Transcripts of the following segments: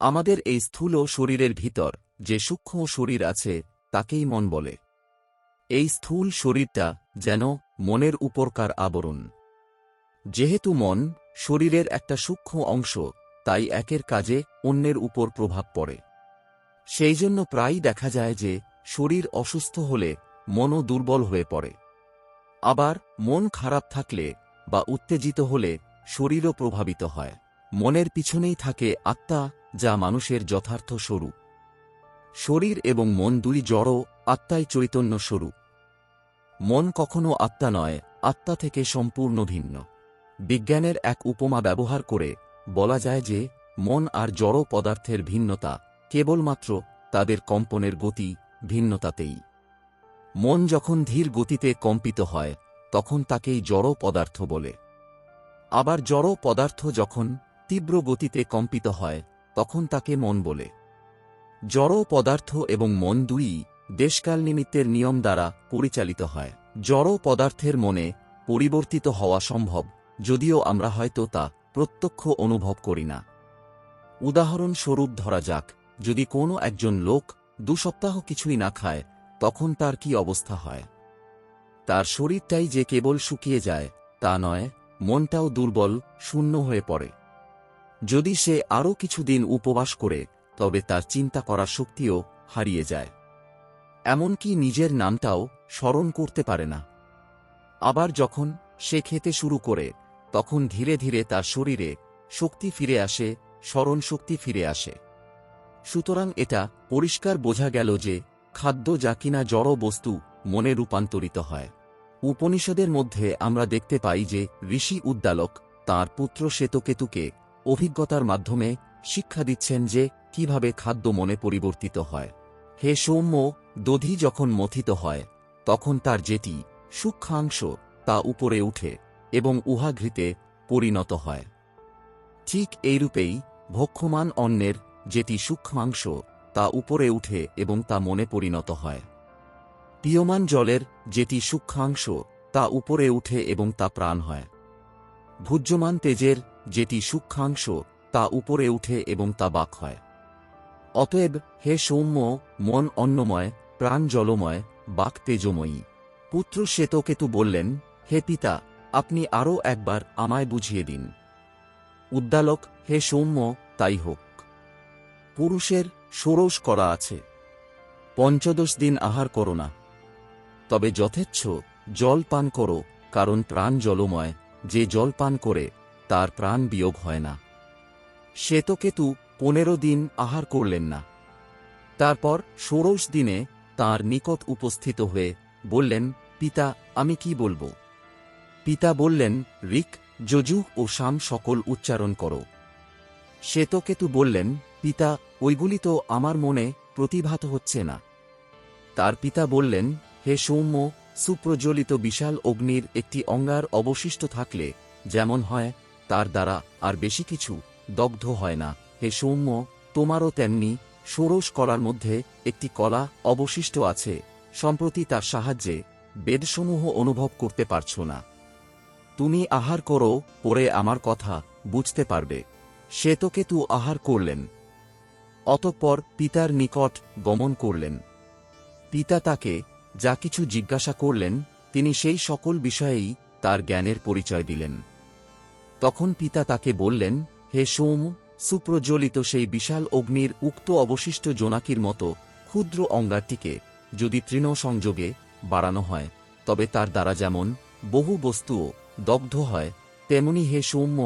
আমাদের এই স্থূল শরীরের ভিতর যে সূক্ষ্ম শরীর আছে তাকেই মন বলে। এই স্থূল শরীরটা যেন মনের উপরকার আবরণ। যেহেতু মন শরীরের একটা সূক্ষ্ম অংশ, তাই একের কাজে অন্যের উপর প্রভাব পড়ে। সেই জন্য প্রায়ই দেখা যায় যে শরীর অসুস্থ হলে মনও দুর্বল হয়ে পড়ে। আবার মন খারাপ থাকলে বা উত্তেজিত হলে শরীরও প্রভাবিত হয়। মনের পিছনেই থাকে আত্মা, যা মানুষের যথার্থ স্বরূপ। শরীর এবং মন দুই জড়, আত্মাই চৈতন্য স্বরূপ। মন কখনো আত্মা নয়, আত্মা থেকে সম্পূর্ণ ভিন্ন। বিজ্ঞানের এক উপমা ব্যবহার করে বলা যায় যে মন আর জড় পদার্থের ভিন্নতা কেবলমাত্র তাদের কম্পনের গতি ভিন্নতাতেই। মন যখন ধীর গতিতে কম্পিত হয় তখন তাকেই জড় পদার্থ বলে। আবার জড় পদার্থ যখন তীব্র গতিতে কম্পিত হয় তখন তাকে মন বলে। জড় পদার্থ এবং মন দুইই দেশকাল নিমিত্তের নিয়ম দ্বারা পরিচালিত হয়। জড় পদার্থের মনে পরিবর্তিত হওয়া সম্ভব, যদিও আমরা হয়তো তা প্রত্যক্ষ অনুভব করি না। উদাহরণস্বরূপ ধরা যাক, যদি কোনো একজন লোক 2 সপ্তাহ কিছুই না খায়, তখন তার কি অবস্থা হয়? তার শরীরটাই যে কেবল শুকিয়ে যায় তা নয়, মনটাও দুর্বল, শূন্য হয়ে পড়ে। যদি সে আরও কিছুদিন উপবাস করে, তবে তার চিন্তা করার শক্তিও হারিয়ে যায়। এমনকি নিজের নামটাও স্মরণ করতে পারে না। আবার যখন সে খেতে শুরু করে, তখন ধীরে ধীরে তার শরীরে শক্তি ফিরে আসে, স্মরণ শক্তি ফিরে আসে। সুতরাং এটা পরিষ্কার বোঝা গেল যে খাদ্য যা কিনা জড় বস্তু, মনে রূপান্তরিত হয়। উপনিষদের মধ্যে আমরা দেখতে পাই যে ঋষি উদ্দালক তাঁর পুত্র শ্বেতকেতুকে অভিজ্ঞতার মাধ্যমে শিক্ষা দিচ্ছেন যে কিভাবে খাদ্য মনে পরিবর্তিত হয়। হে সৌম্য, দধি যখন মথিত হয় তখন তার যেটি সূক্ষ্মাংশ তা উপরে উঠে এবং উহা ঘৃতে পরিণত হয়। ঠিক এইরূপেই ভক্ষ্যমান অন্নের যেটি সূক্ষ্মাংশ তা উপরে উঠে এবং তা মনে পরিণত হয়। পিয়মান জলের যেটি সূক্ষ্মাংশ তা উপরে উঠে এবং তা প্রাণ হয়। ভুজ্যমান তেজের যেটি সূক্ষ্মাংশ তা উপরে উঠে এবং তা বাক হয়। অতএব হে সৌম্য, মন অন্নময়, প্রাণ জলময়, বাক তেজময়ী। পুত্র শ্বেতকেতু বললেন, হে পিতা, আপনি আরও একবার আমায় বুঝিয়ে দিন। উদ্দালক, হে সৌম্য, তাই হোক। পুরুষের ষোড়শ করা আছে, 15 দিন আহার করো না, তবে যথেচ্ছ জল পান করো, কারণ প্রাণ জলময়, যে জল পান করে তার প্রাণ বিয়োগ হয় না। শ্বেতকেতু 15 দিন আহার করলেন না। তারপর ষোড়শ দিনে তাঁর নিকট উপস্থিত হয়ে বললেন, পিতা, আমি কি বলবো? পিতা বললেন, ঋক, যজুঃ ও সাম সকল উচ্চারণ করো। শ্বেতকেতু বললেন, পিতা, ওইগুলি তো আমার মনে প্রতিভাত হচ্ছে না। তার পিতা বললেন, হে সৌম্য, সুপ্রজ্বলিত বিশাল অগ্নির একটি অঙ্গার অবশিষ্ট থাকলে যেমন হয়, তার দ্বারা আর বেশি কিছু দগ্ধ হয় না। হে সৌম্য, তোমারও তেমনি ষোড়শ কলার মধ্যে একটি কলা অবশিষ্ট আছে, সম্প্রতি তার সাহায্যে বেদসমূহ অনুভব করতে পারছ না। তুমি আহার করো, পরে আমার কথা বুঝতে পারবে। শ্বেতকেতু আহার করলেন, অতঃপর পিতার নিকট গমন করলেন। পিতা তাকে যা কিছু জিজ্ঞাসা করলেন, তিনি সেই সকল বিষয়েই তার জ্ঞানের পরিচয় দিলেন। তখন পিতা তাকে বললেন, হে সোম, সুপ্রজ্বলিত সেই বিশাল অগ্নির উক্ত অবশিষ্ট জোনাকির মতো ক্ষুদ্র অঙ্গারটিকে যদি তৃণ সংযোগে বাড়ানো হয়, তবে তার দ্বারা যেমন বহু বস্তুও দগ্ধ হয়, তেমনি হে সৌম্য,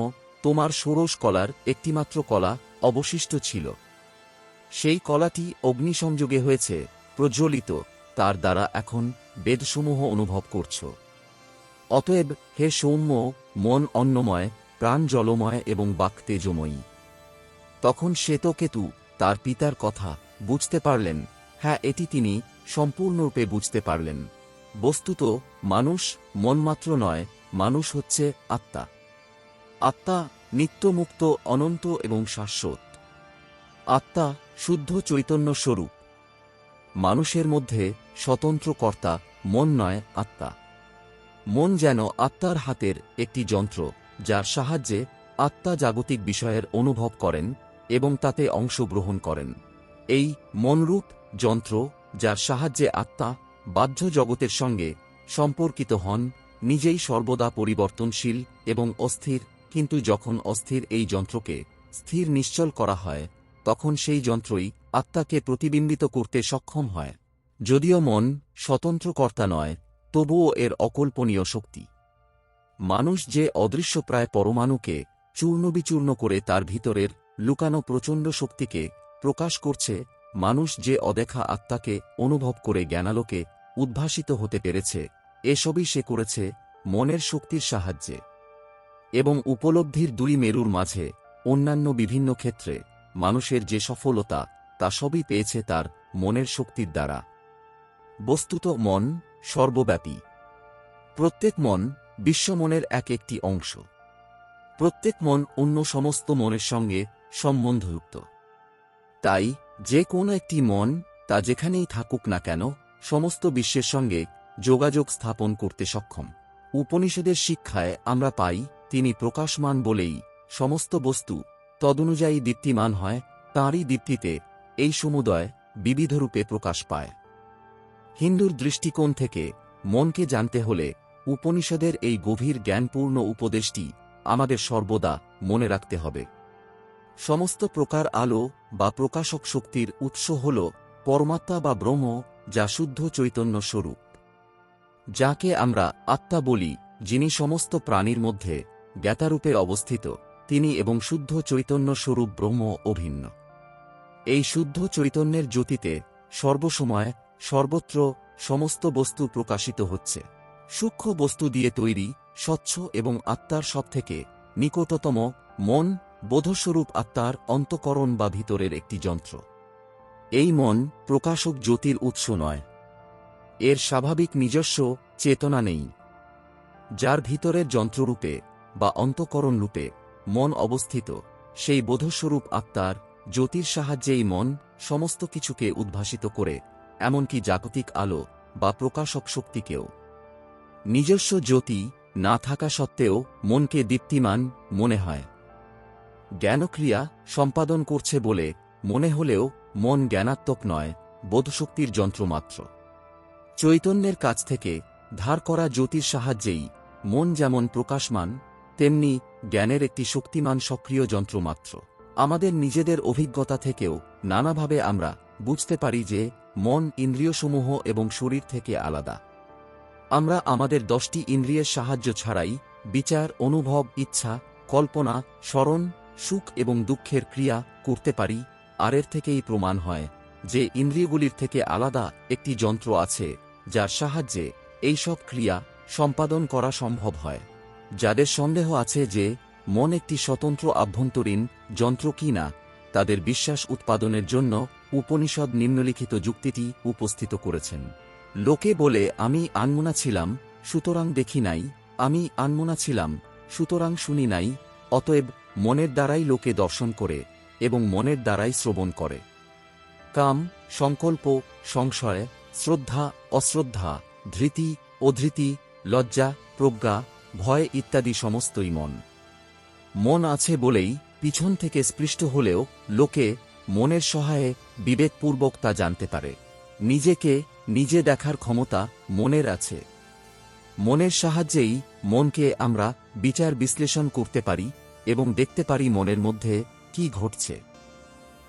তোমার ষোড়শ কলার একটিমাত্র কলা অবশিষ্ট ছিল। সেই কলাটি অগ্নিসংযোগে হয়েছে, প্রজ্বলিত, তার দ্বারা এখন বেদসমূহ অনুভব করছ। অতএব হে সৌম্য, মন অন্নময়, প্রাণ জলময় এবং বাক তেজময়ী। তখন শ্বেতকেতু তার পিতার কথা বুঝতে পারলেন। হ্যাঁ, এটি তিনি সম্পূর্ণরূপে বুঝতে পারলেন। বস্তুত মানুষ মনমাত্র নয়, মানুষ হচ্ছে আত্মা। আত্মা নিত্যমুক্ত, অনন্ত এবং শাশ্বত। আত্মা শুদ্ধ চৈতন্য স্বরূপ। মানুষের মধ্যে স্বতন্ত্র কর্তা মন নয়, আত্মা। মন যেন আত্মার হাতের একটি যন্ত্র, যার সাহায্যে আত্মা জাগতিক বিষয়ের অনুভব করেন এবং তাতে অংশগ্রহণ করেন। এই মনরূপ যন্ত্র, যার সাহায্যে আত্মা বাহ্য জগতের সঙ্গে সম্পর্কিত হন, নিজেই সর্বদা পরিবর্তনশীল এবং অস্থির, কিন্তু যখন অস্থির এই যন্ত্রকে স্থির নিশ্চল করা হয়, তখন সেই যন্ত্রই আত্মাকে প্রতিবিম্বিত করতে সক্ষম হয়। যদিও মন স্বতন্ত্র কর্তা নয়, তবুও এর অকল্পনীয় শক্তি। মানুষ যে অদৃশ্যপ্রায় পরমাণুকে চূর্ণবিচূর্ণ করে তার ভিতরের লুকানো প্রচণ্ড শক্তিকে প্রকাশ করছে, মানুষ যে অদেখা আত্মাকে অনুভব করে জ্ঞানালোকে উদ্ভাসিত হতে পেরেছে, এসবই সে করেছে মনের শক্তির সাহায্যে। এবং উপলব্ধির দুই মেরুর মাঝে অন্যান্য বিভিন্ন ক্ষেত্রে মানুষের যে সফলতা, তা সবই পেয়েছে তার মনের শক্তির দ্বারা। বস্তুত মন সর্বব্যাপী। প্রত্যেক মন বিশ্বমনের একটি অংশ। প্রত্যেক মন অন্য সমস্ত মনের সঙ্গে সম্বন্ধযুক্ত। তাই যে কোনো একটি মন, তা যেখানেই থাকুক না কেন, সমস্ত বিশ্বের সঙ্গে যোগাযোগ স্থাপন করতে সক্ষম। উপনিষদের শিক্ষায় আমরা পাই, তিনি প্রকাশমান বলেই সমস্ত বস্তু তদনুযায়ী দীপ্তিমান হয়, তাঁরই দীপ্তিতে এই সমুদয় বিবিধরূপে প্রকাশ পায়। হিন্দুর দৃষ্টিকোণ থেকে মনকে জানতে হলে উপনিষদের এই গভীর জ্ঞানপূর্ণ উপদেশটি আমাদের সর্বদা মনে রাখতে হবে। সমস্ত প্রকার আলো বা প্রকাশক শক্তির উৎস হল পরমাত্মা বা ব্রহ্ম, যা শুদ্ধ চৈতন্য স্বরূপ, যাকে আমরা আত্মা বলি, যিনি সমস্ত প্রাণীর মধ্যে জ্ঞাতারূপে অবস্থিত, তিনি এবং শুদ্ধ চৈতন্য স্বরূপ ব্রহ্ম অভিন্ন। এই শুদ্ধ চৈতন্যের জ্যোতিতে সর্বসময় সর্বত্র সমস্ত বস্তু প্রকাশিত হচ্ছে। সূক্ষ্ম বস্তু দিয়ে তৈরি, স্বচ্ছ এবং আত্মার সবথেকে নিকটতম মন বোধস্বরূপ আত্মার অন্তঃকরণ বা ভিতরের একটি যন্ত্র। এই মন প্রকাশক জ্যোতির উৎস নয়, এর স্বাভাবিক নিজস্ব চেতনা নেই। যার ভিতরের যন্ত্ররূপে বা অন্তঃকরণ রূপে মন অবস্থিত, সেই বোধস্বরূপ আত্মার জ্যোতির সাহায্যেই মন সমস্ত কিছুকে উদ্ভাসিত করে, এমনকি জাগতিক আলো বা প্রকাশক শক্তিকেও। নিজস্ব জ্যোতি না থাকা সত্ত্বেও মনকে দীপ্তিমান মনে হয়। জ্ঞানক্রিয়া সম্পাদন করছে বলে মনে হলেও মন জ্ঞানাত্মক নয়, বোধশক্তির যন্ত্রমাত্র। চৈতন্যের কাছ থেকে ধার করা জ্যোতির সাহায্যেই মন যেমন প্রকাশমান, তেমনি জ্ঞানের একটি শক্তিমান সক্রিয় যন্ত্রমাত্র। আমাদের নিজেদের অভিজ্ঞতা থেকেও নানাভাবে আমরা বুঝতে পারি যে মন ইন্দ্রিয়সমূহ এবং শরীর থেকে আলাদা। আমরা আমাদের 10টি ইন্দ্রিয়ের সাহায্য ছাড়াই বিচার, অনুভব, ইচ্ছা, কল্পনা, স্মরণ, সুখ এবং দুঃখের ক্রিয়া করতে পারি, আর এর থেকেই প্রমাণ হয় যে ইন্দ্রিয়গুলির থেকে আলাদা একটি যন্ত্র আছে, যার সাহায্যে এইসব ক্রিয়া সম্পাদন করা সম্ভব হয়। যাদের সন্দেহ আছে যে মন একটি স্বতন্ত্র আভ্যন্তরীণ যন্ত্র কি না, তাদের বিশ্বাস উৎপাদনের জন্য উপনিষদ নিম্নলিখিত যুক্তিটি উপস্থিত করেছেন। লোকে বলে, আমি আনমনা ছিলাম, সুতরাং দেখি নাই, আমি আনমনা ছিলাম, সুতরাং শুনি নাই। অতএব মনের দ্বারাই লোকে দর্শন করে এবং মনের দ্বারাই শ্রবণ করে। কাম, সংকল্প, সংশয়, শ্রদ্ধা, অশ্রদ্ধা, ধৃতি, অধৃতি, লজ্জা, প্রজ্ঞা, ভয় ইত্যাদি সমস্তই মন। মন আছে বলেই পিছন থেকে স্পৃষ্ট হলেও লোকে মনের সহায়ে বিবেকপূর্বক তা জানতে পারে। নিজেকে নিজে দেখার ক্ষমতা মনের আছে। মনের সাহায্যেই মনকে আমরা বিচার বিশ্লেষণ করতে পারি এবং দেখতে পারি মনের মধ্যে কি ঘটছে।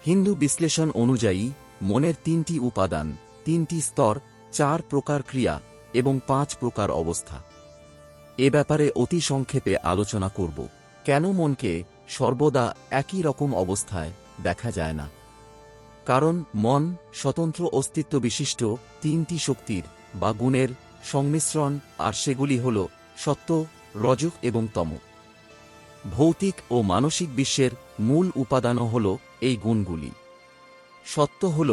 হিন্দু বিশ্লেষণ অনুযায়ী মনের 3টি উপাদান, 3টি স্তর, 4 প্রকার ক্রিয়া এবং 5 প্রকার অবস্থা। এ ব্যাপারে অতি সংক্ষেপে আলোচনা করব। কেন মনকে সর্বদা একই রকম অবস্থায় দেখা যায় না? কারণ মন স্বতন্ত্র অস্তিত্ব বিশিষ্ট 3টি শক্তির বা গুণের সংমিশ্রণ, আর সেগুলি হল সত্ত্ব, রজঃ এবং তম। ভৌতিক ও মানসিক বিশ্বের মূল উপাদানও হল এই গুণগুলি। সত্ত্ব হল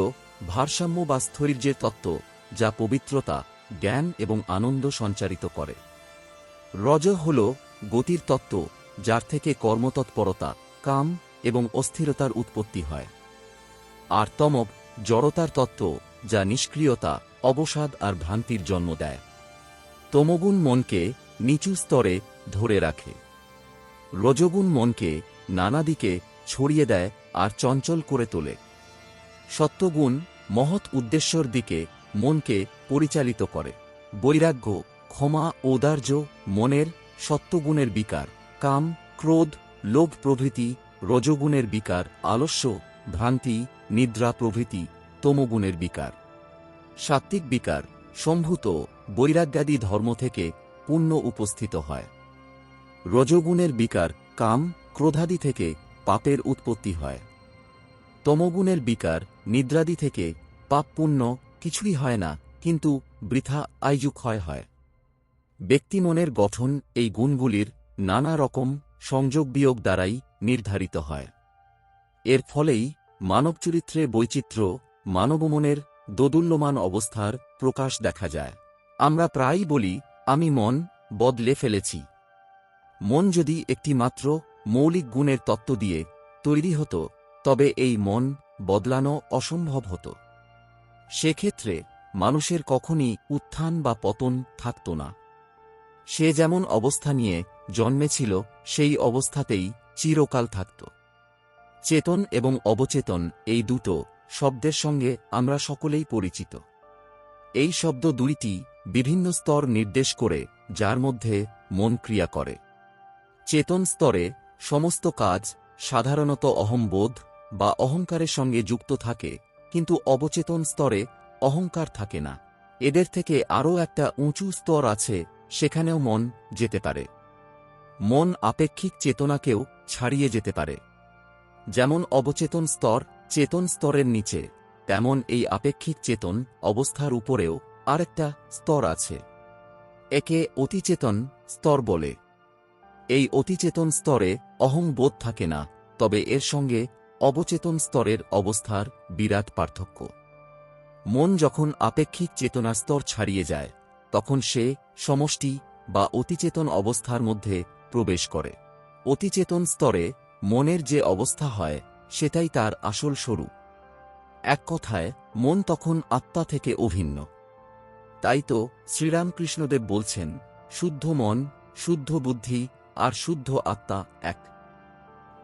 ভারসাম্য বা স্থৈর্যের তত্ত্ব, যা পবিত্রতা, জ্ঞান এবং আনন্দ সঞ্চারিত করে। রজঃ হল গতির তত্ত্ব, যার থেকে কর্মতৎপরতা, কাম এবং অস্থিরতার উৎপত্তি হয়। আর তমঃ জড়তার তত্ত্ব, যা নিষ্ক্রিয়তা, অবসাদ আর ভ্রান্তির জন্ম দেয়। তমোগুণ মনকে নিচু স্তরে ধরে রাখে। রজোগুণ মনকে নানা দিকে ছড়িয়ে দেয় আর চঞ্চল করে তোলে। সত্ত্বগুণ মহৎ উদ্দেশ্যের দিকে মনকে পরিচালিত করে। বৈরাগ্য, ক্ষমা, ঔদার্য মনের সত্ত্বগুণের বিকার। কাম, ক্রোধ, লোভ প্রভৃতি রজোগুণের বিকার। আলস্য, ভ্রান্তি, নিদ্রা প্রভৃতি তমোগুণের বিকার। সাত্ত্বিক বিকার সম্ভূত বৈরাগ্যাদি ধর্ম থেকে পুণ্য উপস্থিত হয়। রজোগুণের বিকার কাম, ক্রোধাদি থেকে পাপের উৎপত্তি হয়। তমোগুণের বিকার নিদ্রাদি থেকে পাপ পুণ্য কিছুই হয় না, কিন্তু বৃথা আয়ুক্ষয় হয়। ব্যক্তিমনের গঠন এই গুণগুলির নানা রকম সংযোগ বিয়োগ দ্বারাই নির্ধারিত হয়। এর ফলেই মানবচরিত্রে বৈচিত্র্য, মানবমনের দোদুল্যমান অবস্থার প্রকাশ দেখা যায়। আমরা প্রায়ই বলি, আমি মন বদলে ফেলেছি। মন যদি একটি মাত্র মৌলিক গুণের তত্ত্ব দিয়ে তৈরি হতো, তবে এই মন বদলানো অসম্ভব হতো। সেক্ষেত্রে মানুষের কখনই উত্থান বা পতন থাকত না। সে যেমন অবস্থা নিয়ে জন্মেছিল সেই অবস্থাতেই চিরকাল থাকত। চেতন এবং অবচেতন এই দুটো শব্দের সঙ্গে আমরা সকলেই পরিচিত। এই শব্দ দুইটি বিভিন্ন স্তর নির্দেশ করে, যার মধ্যে মন ক্রিয়া করে। চেতন স্তরে সমস্ত কাজ সাধারণত অহংবোধ বা অহংকারের সঙ্গে যুক্ত থাকে, কিন্তু অবচেতন স্তরে অহংকার থাকে না। এদের থেকে আরও একটা উঁচু স্তর আছে, সেখানেও মন যেতে পারে। মন আপেক্ষিক চেতনাকেও ছাড়িয়ে যেতে পারে। যেমন অবচেতন স্তর চেতন স্তরের নিচে, তেমন এই আপেক্ষিক চেতন অবস্থার উপরেও আরেকটা স্তর আছে। একে অতিচেতন স্তর বলে। এই অতিচেতন স্তরে অহংবোধ থাকে না, তবে এর সঙ্গে অবচেতন স্তরের অবস্থার বিরাট পার্থক্য। মন যখন আপেক্ষিক চেতনার স্তর ছাড়িয়ে যায়, তখন সে সমষ্টি বা অতিচেতন অবস্থার মধ্যে প্রবেশ করে। অতিচেতন স্তরে মনের যে অবস্থা হয়, সেটাই তার আসল স্বরূপ। এক কথায় মন তখন আত্মা থেকে অভিন্ন। তাই তো শ্রীরামকৃষ্ণদেব বলছেন, শুদ্ধ মন, শুদ্ধ বুদ্ধি আর শুদ্ধ আত্মা এক।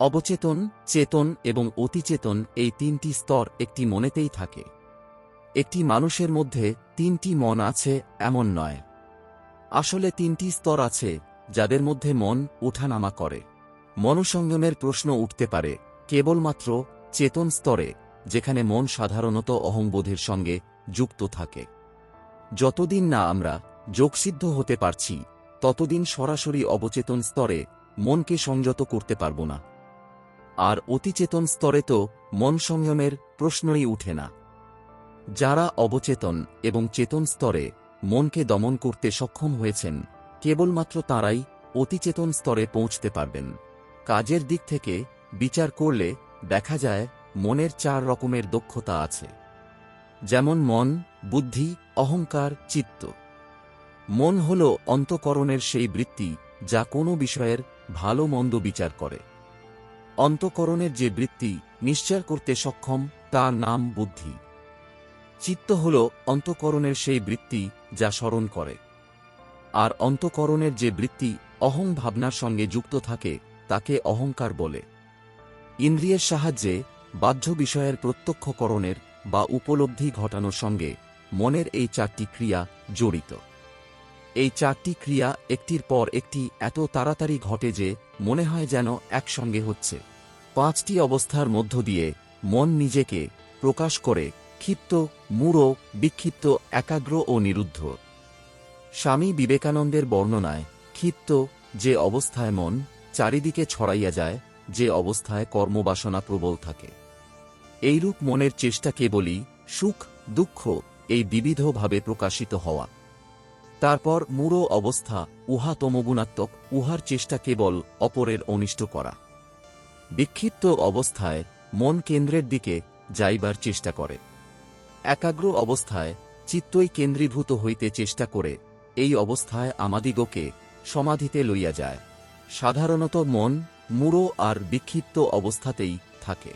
অবচেতন, চেতন এবং অতিচেতন এই তিনটি স্তর একটি মনেতেই থাকে। একটি মানুষের মধ্যে তিনটি মন আছে এমন নয়। আসলে তিনটি স্তর আছে, যাদের মধ্যে মন ওঠানামা করে। মনসংযমের প্রশ্ন উঠতে পারে কেবলমাত্র চেতন স্তরে, যেখানে মন সাধারণত অহংবোধের সঙ্গে যুক্ত থাকে। যতদিন না আমরা যোগসিদ্ধ হতে পারছি, ততদিন সরাসরি অবচেতন স্তরে মনকে সংযত করতে পারব না। আর অতিচেতন স্তরে তো মন সংযমের প্রশ্নই উঠে না। যারা অবচেতন এবং চেতন স্তরে মনকে দমন করতে সক্ষম হয়েছেন, কেবলমাত্র তাঁরাই অতিচেতন স্তরে পৌঁছতে পারবেন। কাজের দিক থেকে বিচার করলে দেখা যায় মনের 4 রকমের দক্ষতা আছে। যেমন মন, বুদ্ধি, অহংকার, চিত্ত। মন হল অন্তঃকরণের সেই বৃত্তি যা কোনো বিষয়ের ভালো মন্দ বিচার করে। অন্তঃকরণের যে বৃত্তি নিশ্চয় করতে সক্ষম, তার নাম বুদ্ধি। চিত্ত হল অন্তঃকরণের সেই বৃত্তি যা স্মরণ করে। আর অন্তঃকরণের যে বৃত্তি অহং ভাবনার সঙ্গে যুক্ত থাকে, তাকে অহংকার বলে। ইন্দ্রিয়ের সাহায্যে বাহ্য বিষয়ের প্রত্যক্ষকরণের বা উপলব্ধি ঘটানোর সঙ্গে মনের এই 4টি ক্রিয়া জড়িত। এই 4টি ক্রিয়া একটির পর একটি এত তাড়াতাড়ি ঘটে যে মনে হয় যেন একসঙ্গে হচ্ছে। 5টি অবস্থার মধ্য দিয়ে মন নিজেকে প্রকাশ করে: ক্ষিপ্ত, মূঢ়, বিক্ষিপ্ত, একাগ্র ও নিরুদ্ধ। স্বামী বিবেকানন্দের বর্ণনায় ক্ষিপ্ত যে অবস্থায় মন চারিদিকে ছড়াইয়া যায়, যে অবস্থায় কর্মবাসনা প্রবল থাকে। এইরূপ মনের চেষ্টা কেবলই সুখ দুঃখ এই বিবিধভাবে প্রকাশিত হওয়া। তারপর মূঢ় অবস্থা, উহা তমোগুণাত্মক, উহার চেষ্টা কেবল অপরের অনিষ্ট করা। বিক্ষিপ্ত অবস্থায় মন কেন্দ্রের দিকে যাইবার চেষ্টা করে। একাগ্র অবস্থায় চিত্তই কেন্দ্রীভূত হইতে চেষ্টা করে। এই অবস্থায় আমাদিগকে সমাধিতে লইয়া যায়। সাধারণত মন মূঢ় আর বিক্ষিপ্ত অবস্থাতেই থাকে।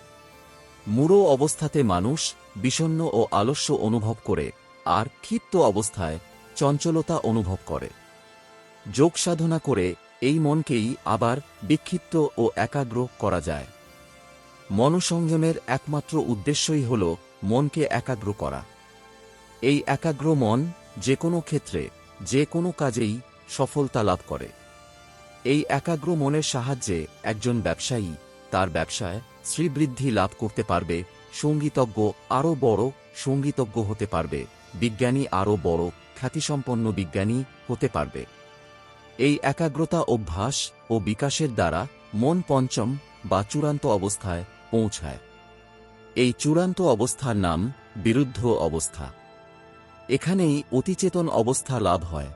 মূঢ় অবস্থাতে মানুষ বিষণ্ণ ও আলস্য অনুভব করে, আর ক্ষিপ্ত অবস্থায় চঞ্চলতা অনুভব করে। যোগ সাধনা করে এই মনকেই আবার বিক্ষিপ্ত ও একাগ্র করা যায়। মনসংযমের একমাত্র উদ্দেশ্যই হল মনকে একাগ্র করা। এই একাগ্র মন যে কোনো ক্ষেত্রে, যে কোনো কাজেই সফলতা লাভ করে। এই একাগ্র মনের সাহায্যে একজন ব্যবসায়ী তার ব্যবসায় শ্রীবৃদ্ধি লাভ করতে পারবে, সঙ্গীতজ্ঞ আরও বড় সঙ্গীতজ্ঞ হতে পারবে, বিজ্ঞানী আরও বড় খ্যাতিসম্পন্ন বিজ্ঞানী হতে পারবে। এই একাগ্রতা অভ্যাস ও বিকাশের দ্বারা মন পঞ্চম বা চূড়ান্ত অবস্থায় পৌঁছায়। এই চূড়ান্ত অবস্থার নাম বিরুদ্ধ অবস্থা। এখানেই অতিচেতন অবস্থা লাভ হয়।